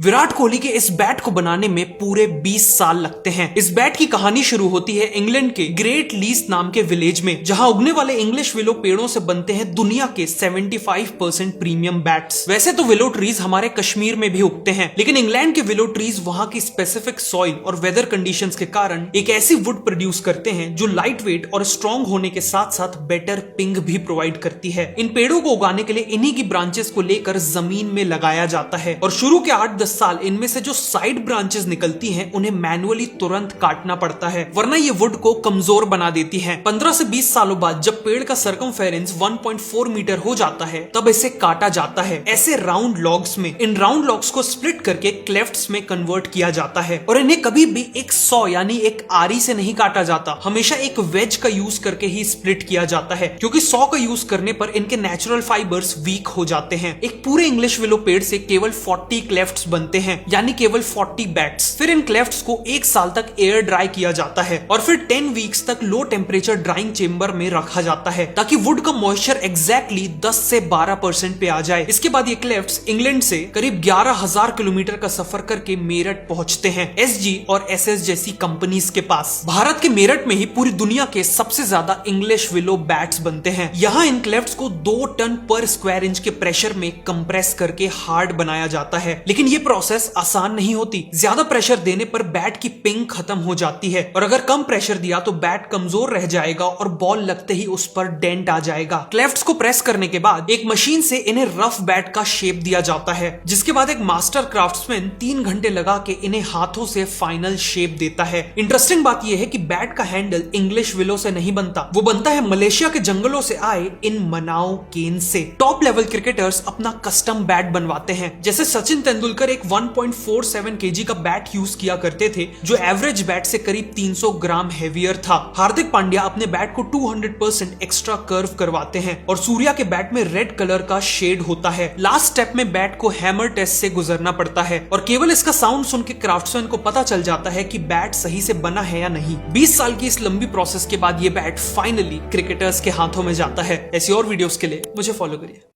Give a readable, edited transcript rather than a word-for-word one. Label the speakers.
Speaker 1: विराट कोहली के इस बैट को बनाने में पूरे 20 साल लगते हैं। इस बैट की कहानी शुरू होती है इंग्लैंड के ग्रेट लीस्ट नाम के विलेज में, जहां उगने वाले इंग्लिश विलो पेड़ों से बनते हैं दुनिया के 75% प्रीमियम बैट्स। वैसे तो विलो ट्रीज हमारे कश्मीर में भी उगते हैं, लेकिन इंग्लैंड के विलो ट्रीज वहां की स्पेसिफिक सॉइल और वेदर कंडीशंस के कारण एक ऐसी वुड प्रोड्यूस करते हैं जो लाइट वेट और स्ट्रॉन्ग होने के साथ साथ बेटर पिंग भी प्रोवाइड करती है। इन पेड़ों को उगाने के लिए इन्हीं की ब्रांचेस को लेकर जमीन में लगाया जाता है और शुरू के 8-10 साल इनमें से जो साइड ब्रांचेस निकलती हैं उन्हें मैनुअली तुरंत काटना पड़ता है, वरना ये वुड को कमजोर बना देती हैं। 15 से 20 सालों बाद जब पेड़ का सरकमफेरेंस 1.4 मीटर हो जाता है तब इसे काटा जाता है ऐसे राउंड लॉग्स में। इन राउंड लॉग्स को स्प्लिट करके क्लेफ्ट्स में कन्वर्ट किया जाता है और इन्हें कभी भी एक सॉ यानी एक आरी से नहीं काटा जाता, हमेशा एक वेज का यूज करके ही स्प्लिट किया जाता है, क्योंकि सॉ का यूज करने पर इनके नेचुरल फाइबर्स वीक हो जाते हैं। एक पूरे इंग्लिश विलो पेड़ से केवल 40 क्लेफ्ट्स बनते हैं, यानी केवल 40 बैट्स। फिर इन क्लेफ्ट्स को एक साल तक एयर ड्राई किया जाता है और फिर 10 वीक्स तक लो टेम्परेचर ड्राइंग चेंबर में रखा जाता है ताकि वुड का मॉइस्चर एग्जैक्टली 10 से 12% पे आ जाए। इसके बाद ये क्लेफ्ट्स इंग्लैंड से करीब 11,000 किलोमीटर का सफर करके मेरठ पहुंचते हैं SG और SS जैसी कंपनीज के पास। भारत के मेरठ में ही पूरी दुनिया के सबसे ज्यादा इंग्लिश विलो बैट्स बनते हैं। यहाँ इन क्लेफ्ट्स को 2 टन पर स्क्वायर इंच के प्रेशर में कंप्रेस करके हार्ड बनाया जाता है, लेकिन ये प्रोसेस आसान नहीं होती। ज्यादा प्रेशर देने पर बैट की पिंग खत्म हो जाती है और अगर कम प्रेशर दिया तो बैट कमजोर रह जाएगा और बॉल लगते ही उस पर डेंट आ जाएगा। क्लेफ्ट्स को प्रेस करने के बाद एक मशीन से इन्हें रफ बैट का शेप दिया जाता है, जिसके बाद एक मास्टर क्राफ्ट्समैन 3 घंटे लगा के इन्हें हाथों से फाइनल शेप देता है। इंटरेस्टिंग बात यह है कि बैट का हैंडल इंग्लिश विलो से नहीं बनता, वो बनता है मलेशिया के जंगलों से आए इन मनाओ केन से। टॉप लेवल क्रिकेटर्स अपना कस्टम बैट बनवाते हैं, जैसे सचिन तेंदुलकर एक 1.47 kg का बैट यूज किया करते थे जो एवरेज बैट से करीब 300 ग्राम हेवियर था। हार्दिक पांड्या अपने बैट को 200% एक्स्ट्रा कर्व करवाते हैं और सूर्या के बैट में रेड कलर का शेड होता है। लास्ट स्टेप में बैट को हैमर टेस्ट से गुजरना पड़ता है और केवल इसका साउंड सुन के क्राफ्ट्समैन को पता चल जाता है कि बैट सही से बना है या नहीं। 20 साल की इस लंबी प्रोसेस के बाद ये बैट फाइनली क्रिकेटर्स के हाथों में जाता है। ऐसी और वीडियोस के लिए मुझे फॉलो करिए।